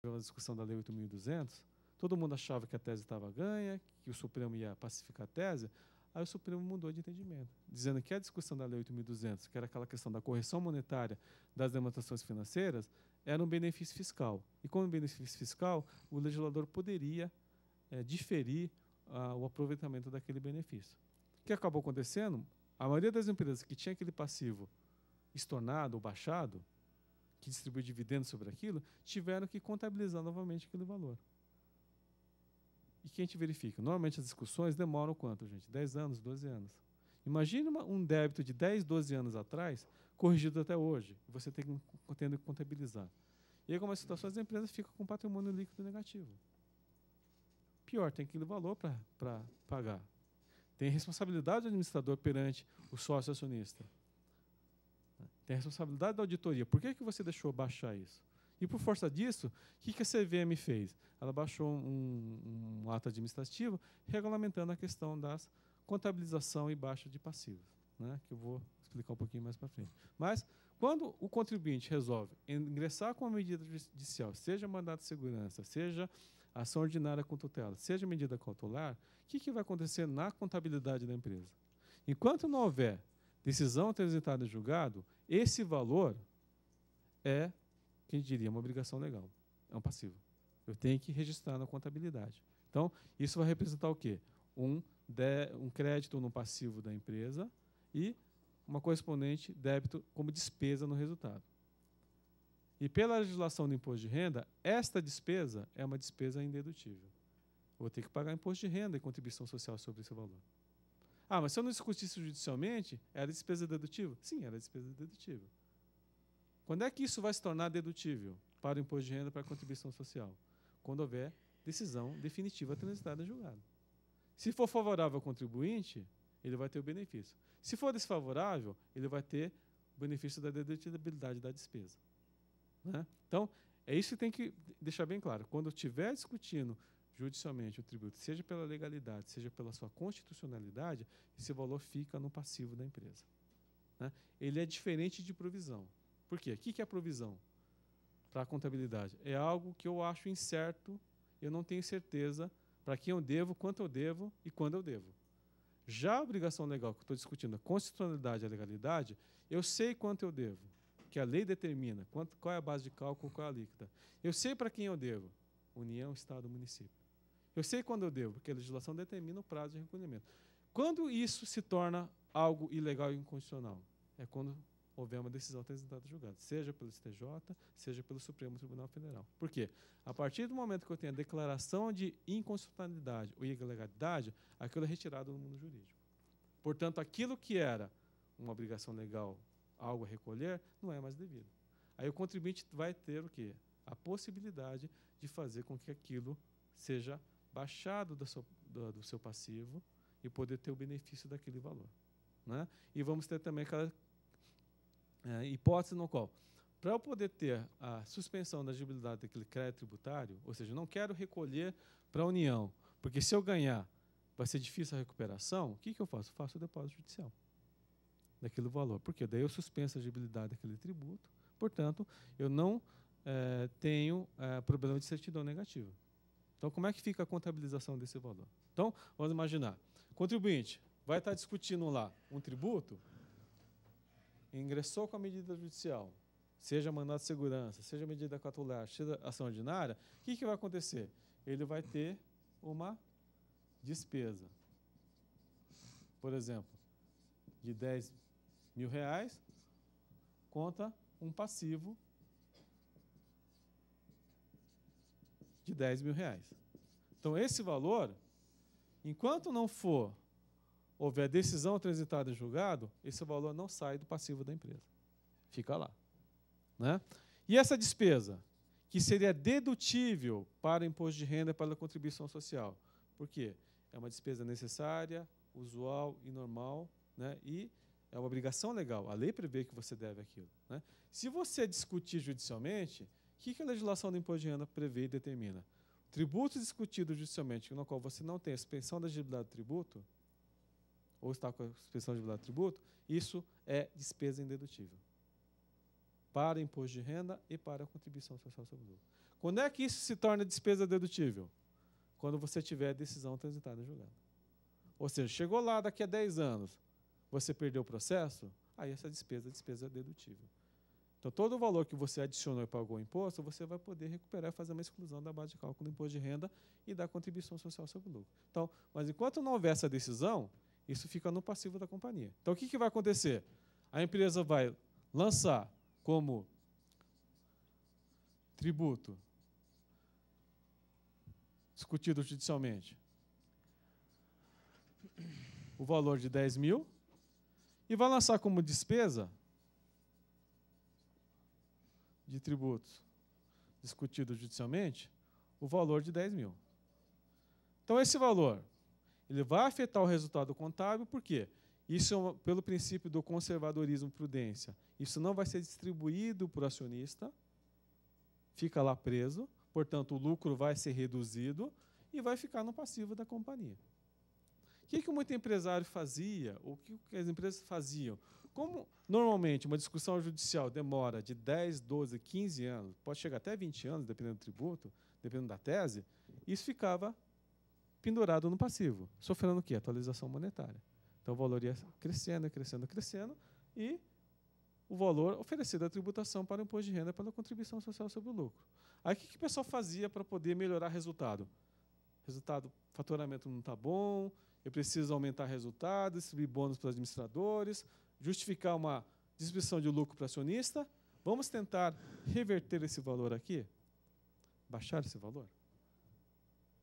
pela discussão da Lei 8.200, todo mundo achava que a tese estava ganha, que o Supremo ia pacificar a tese, aí o Supremo mudou de entendimento, dizendo que a discussão da Lei 8.200, que era aquela questão da correção monetária das demonstrações financeiras, era um benefício fiscal. E como benefício fiscal, o legislador poderia diferir o aproveitamento daquele benefício. O que acabou acontecendo? A maioria das empresas que tinha aquele passivo estornado ou baixado, que distribui dividendos sobre aquilo, tiveram que contabilizar novamente aquele valor. E quem te verifica? Normalmente as discussões demoram quanto, gente? 10 anos, 12 anos. Imagine um débito de 10, 12 anos atrás, corrigido até hoje, e você tendo que contabilizar. E aí, algumas situações, a empresa fica com patrimônio líquido negativo. Pior, tem aquele valor para pagar. Tem responsabilidade do administrador perante o sócio acionista. Tem a responsabilidade da auditoria. Por que você deixou baixar isso? E por força disso, o que a CVM fez? Ela baixou um ato administrativo regulamentando a questão das contabilização e baixa de passivos, né? Que eu vou explicar um pouquinho mais para frente. Mas, quando o contribuinte resolve ingressar com uma medida judicial, seja mandado de segurança, seja ação ordinária com tutela, seja medida cautelar, o que vai acontecer na contabilidade da empresa? Enquanto não houver decisão transitada em julgado, esse valor é, quem diria, uma obrigação legal. É um passivo. Eu tenho que registrar na contabilidade. Então, isso vai representar o quê? Um crédito no passivo da empresa e uma correspondente débito como despesa no resultado. E pela legislação do imposto de renda, esta despesa é uma despesa indedutível. Eu vou ter que pagar imposto de renda e contribuição social sobre esse valor. Ah, mas se eu não discutisse judicialmente, era despesa dedutível? Sim, era despesa dedutível. Quando é que isso vai se tornar dedutível para o imposto de renda e para a contribuição social? Quando houver decisão definitiva transitada em julgado. Se for favorável ao contribuinte, ele vai ter o benefício. Se for desfavorável, ele vai ter o benefício da dedutibilidade da despesa. Né? Então, é isso que tem que deixar bem claro. Quando eu estiver discutindo judicialmente o tributo, seja pela legalidade, seja pela sua constitucionalidade, esse valor fica no passivo da empresa. Né? Ele é diferente de provisão. Por quê? O que é provisão para a contabilidade? É algo que eu acho incerto, eu não tenho certeza para quem eu devo, quanto eu devo e quando eu devo. Já a obrigação legal, que eu estou discutindo, a constitucionalidade e a legalidade, eu sei quanto eu devo, que a lei determina, qual é a base de cálculo, qual é a alíquota. Eu sei para quem eu devo, União, Estado, Município. Eu sei quando eu devo, porque a legislação determina o prazo de recolhimento. Quando isso se torna algo ilegal e inconstitucional? É quando houver uma decisão transitada em julgado, seja pelo STJ, seja pelo Supremo Tribunal Federal. Por quê? A partir do momento que eu tenho a declaração de inconstitucionalidade ou ilegalidade, aquilo é retirado do mundo jurídico. Portanto, aquilo que era uma obrigação legal, algo a recolher, não é mais devido. Aí o contribuinte vai ter o quê? A possibilidade de fazer com que aquilo seja baixado do seu passivo e poder ter o benefício daquele valor. Né? E vamos ter também aquela hipótese no qual, para eu poder ter a suspensão da agibilidade daquele crédito tributário, ou seja, eu não quero recolher para a União, porque se eu ganhar vai ser difícil a recuperação, o que eu faço? Faço o depósito judicial daquele valor, porque daí eu suspenso a agibilidade daquele tributo, portanto, eu não tenho problema de certidão negativa. Então, como é que fica a contabilização desse valor? Então, vamos imaginar, o contribuinte vai estar discutindo lá um tributo, ingressou com a medida judicial, seja mandado de segurança, seja medida cautelar, seja ação ordinária, o que vai acontecer? Ele vai ter uma despesa, por exemplo, de R$10.000 contra um passivo de R$10.000. Então, esse valor, enquanto não houver decisão transitada em julgado, esse valor não sai do passivo da empresa. Fica lá. Né? E essa despesa, que seria dedutível para o imposto de renda e para a contribuição social. Por quê? É uma despesa necessária, usual e normal, né? E é uma obrigação legal. A lei prevê que você deve aquilo. Né? Se você discutir judicialmente, o que a legislação do imposto de renda prevê e determina? Tributo discutido judicialmente, no qual você não tem a suspensão da agibilidade do tributo, ou está com a suspensão da agibilidade do tributo, isso é despesa indedutível para imposto de renda e para a contribuição social sobre o lucro. Quando é que isso se torna despesa dedutível? Quando você tiver a decisão transitada em julgado. Ou seja, chegou lá daqui a 10 anos, você perdeu o processo, aí essa despesa é despesa dedutível. Então, todo o valor que você adicionou e pagou o imposto, você vai poder recuperar e fazer uma exclusão da base de cálculo do imposto de renda e da contribuição social sobre o lucro. Então, mas enquanto não houver essa decisão, isso fica no passivo da companhia. Então, o que vai acontecer? A empresa vai lançar como tributo discutido judicialmente o valor de 10 mil e vai lançar como despesa de tributos discutido judicialmente o valor de 10 mil. Então, esse valor ele vai afetar o resultado contábil, por quê? Isso, pelo princípio do conservadorismo prudência, isso não vai ser distribuído para o acionista, fica lá preso, portanto, o lucro vai ser reduzido e vai ficar no passivo da companhia. O que muito empresário fazia, ou o que as empresas faziam? Como, normalmente, uma discussão judicial demora de 10, 12, 15 anos, pode chegar até 20 anos, dependendo do tributo, dependendo da tese, isso ficava pendurado no passivo, sofrendo o quê? Atualização monetária. Então, o valor ia crescendo, crescendo, crescendo, e o valor oferecido à tributação para o imposto de renda pela contribuição social sobre o lucro. Aí, o que o pessoal fazia para poder melhorar resultado? Resultado, faturamento não está bom, eu preciso aumentar resultado, distribuir bônus para os administradores, justificar uma distribuição de lucro para acionista. Vamos tentar reverter esse valor aqui? Baixar esse valor?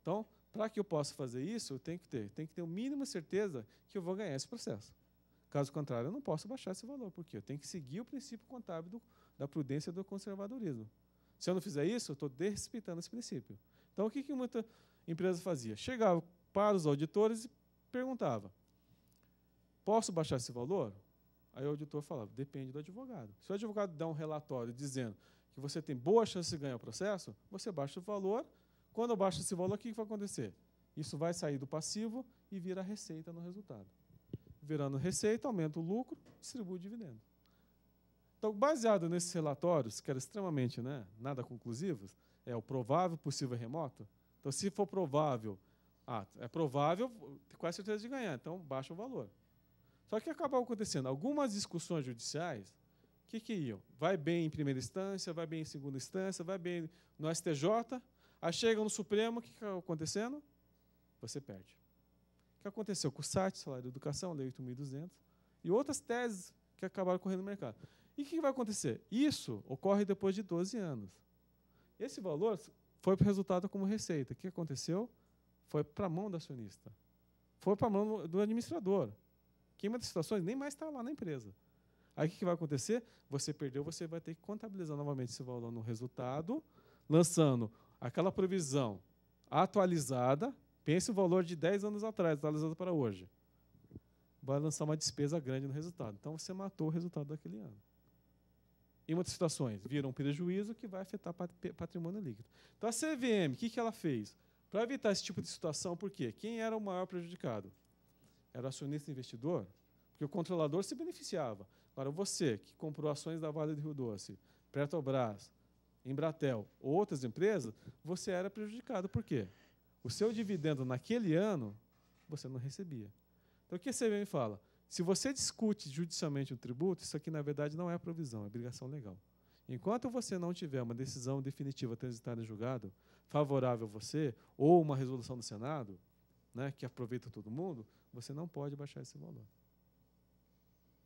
Então, para que eu possa fazer isso, eu tenho que ter o mínimo certeza que eu vou ganhar esse processo. Caso contrário, eu não posso baixar esse valor, porque eu tenho que seguir o princípio contábil da prudência e do conservadorismo. Se eu não fizer isso, eu estou desrespeitando esse princípio. Então, o que muita empresa fazia? Chegava para os auditores e perguntava, posso baixar esse valor? Aí o auditor falava, depende do advogado. Se o advogado dá um relatório dizendo que você tem boa chance de ganhar o processo, você baixa o valor. Quando eu baixo esse valor, o que vai acontecer? Isso vai sair do passivo e vira receita no resultado. Virando receita, aumenta o lucro, distribui o dividendo. Então, baseado nesses relatórios, que eram extremamente nada conclusivos, é o provável, possível e remoto. Então, se for provável, é provável, tem quase certeza de ganhar, então baixa o valor. Só que acabou acontecendo, algumas discussões judiciais, o que iam? Vai bem em primeira instância, vai bem em segunda instância, vai bem no STJ, aí chega no Supremo, o que está acontecendo? Você perde. O que aconteceu com o SAT, Salário de Educação, Lei 8.200, e outras teses que acabaram correndo no mercado. E o que vai acontecer? Isso ocorre depois de 12 anos. Esse valor foi para o resultado como receita. O que aconteceu? Foi para a mão do acionista. Foi para a mão do administrador. Que em muitas situações nem mais está lá na empresa. Aí o que vai acontecer? Você perdeu, você vai ter que contabilizar novamente esse valor no resultado, lançando aquela provisão atualizada. Pense o valor de 10 anos atrás, atualizado para hoje. Vai lançar uma despesa grande no resultado. Então, você matou o resultado daquele ano. Em muitas situações, vira um prejuízo que vai afetar patrimônio líquido. Então, a CVM, o que ela fez? Para evitar esse tipo de situação, por quê? Quem era o maior prejudicado? Era o acionista investidor, porque o controlador se beneficiava. Agora, você que comprou ações da Vale do Rio Doce, Petrobras, Embratel ou outras empresas, você era prejudicado. Por quê? O seu dividendo naquele ano, você não recebia. Então, o que a CVM fala? Se você discute judicialmente um tributo, isso aqui, na verdade, não é provisão, é obrigação legal. Enquanto você não tiver uma decisão definitiva transitada em julgado, favorável a você, ou uma resolução do Senado, que aproveita todo mundo, você não pode baixar esse valor.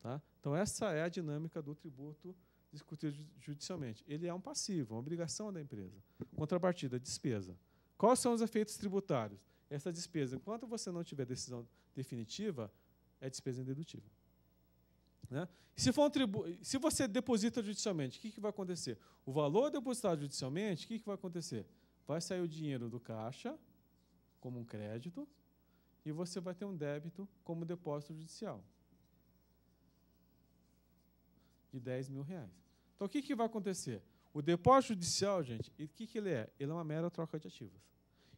Tá? Então, essa é a dinâmica do tributo discutido judicialmente. Ele é um passivo, uma obrigação da empresa. Contrapartida, despesa. Quais são os efeitos tributários? Essa despesa, enquanto você não tiver decisão definitiva, é despesa indedutível. Se você deposita judicialmente, o que vai acontecer? O valor depositado judicialmente, o que vai acontecer? Vai sair o dinheiro do caixa, como um crédito, e você vai ter um débito como depósito judicial de R$10 mil. Então, o que vai acontecer? O depósito judicial, gente, o que ele é? Ele é uma mera troca de ativos.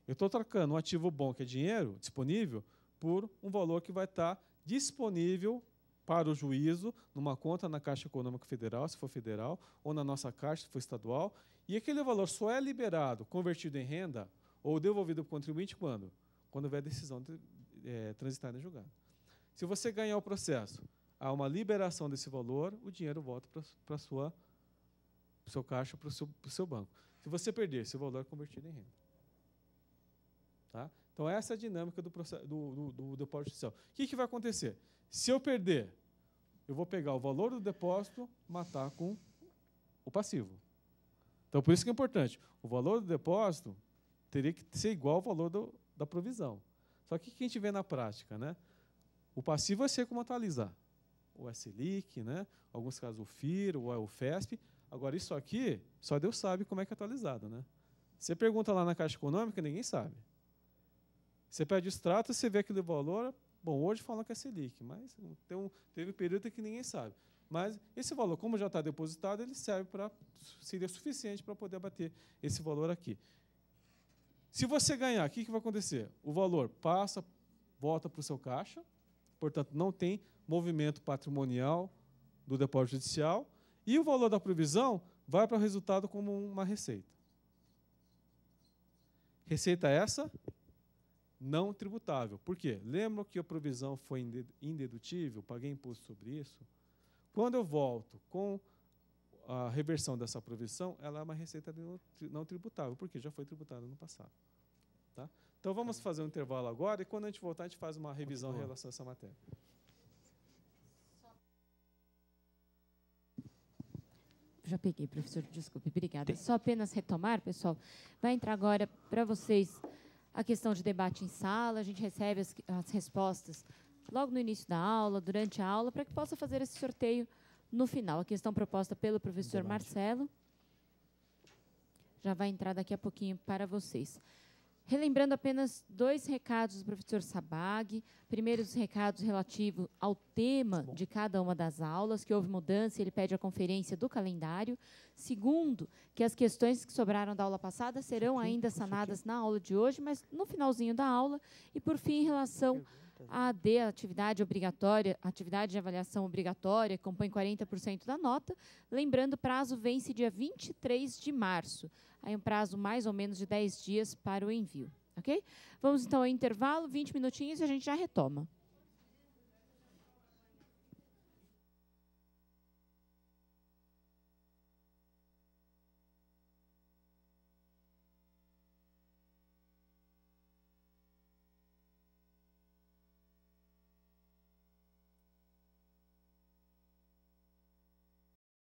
Eu estou trocando um ativo bom, que é dinheiro, disponível, por um valor que vai estar disponível para o juízo, numa conta na Caixa Econômica Federal, se for federal, ou na nossa Caixa, se for estadual, E aquele valor só é liberado, convertido em renda ou devolvido para o contribuinte quando? Quando houver decisão transitada em julgado. Se você ganhar o processo, há uma liberação desse valor, o dinheiro volta para o seu caixa, para o seu banco. Se você perder, esse valor é convertido em renda. Tá? Então, essa é a dinâmica do depósito judicial. O que vai acontecer? Se eu perder, eu vou pegar o valor do depósito, matar com o passivo. Então, por isso que é importante. O valor do depósito teria que ser igual ao valor da provisão. Só que o que a gente vê na prática? Né? O passivo vai ser como atualizar. O Selic, né? Em alguns casos o FIR, o FESP. Agora, isso aqui, só Deus sabe como é que é atualizado. Né? Você pergunta lá na Caixa Econômica, ninguém sabe. Você pede o extrato, você vê aquele valor. Bom, hoje falam que é Selic, mas teve um período que ninguém sabe. Mas esse valor, como já está depositado, ele seria suficiente para poder abater esse valor aqui. Se você ganhar, o que vai acontecer? O valor volta para o seu caixa, portanto, não tem movimento patrimonial do depósito judicial, e o valor da provisão vai para o resultado como uma receita. Receita essa não tributável. Por quê? Lembra que a provisão foi indedutível, paguei imposto sobre isso? Quando eu volto com a reversão dessa provisão, ela é uma receita não tributável, porque já foi tributada no passado. Tá? Então, vamos fazer um intervalo agora, e quando a gente voltar, a gente faz uma revisão em relação a essa matéria. Já peguei, professor, desculpe, obrigada. Só apenas retomar, pessoal, vai entrar agora para vocês a questão de debate em sala, a gente recebe as respostas logo no início da aula, durante a aula, para que possa fazer esse sorteio no final. A questão proposta pelo professor Marcelo já vai entrar daqui a pouquinho para vocês. Relembrando apenas 2 recados do professor Sabag. Primeiro, os recados relativos ao tema de cada uma das aulas, que houve mudança, ele pede a conferência do calendário. Segundo, que as questões que sobraram da aula passada serão ainda sanadas na aula de hoje, mas no finalzinho da aula. E, por fim, em relação à AD, atividade obrigatória, atividade de avaliação obrigatória, que compõe 40% da nota. Lembrando, o prazo vence dia 23 de março. Aí um prazo mais ou menos de 10 dias para o envio. Ok? Vamos, então, ao intervalo, 20 minutinhos, e a gente já retoma.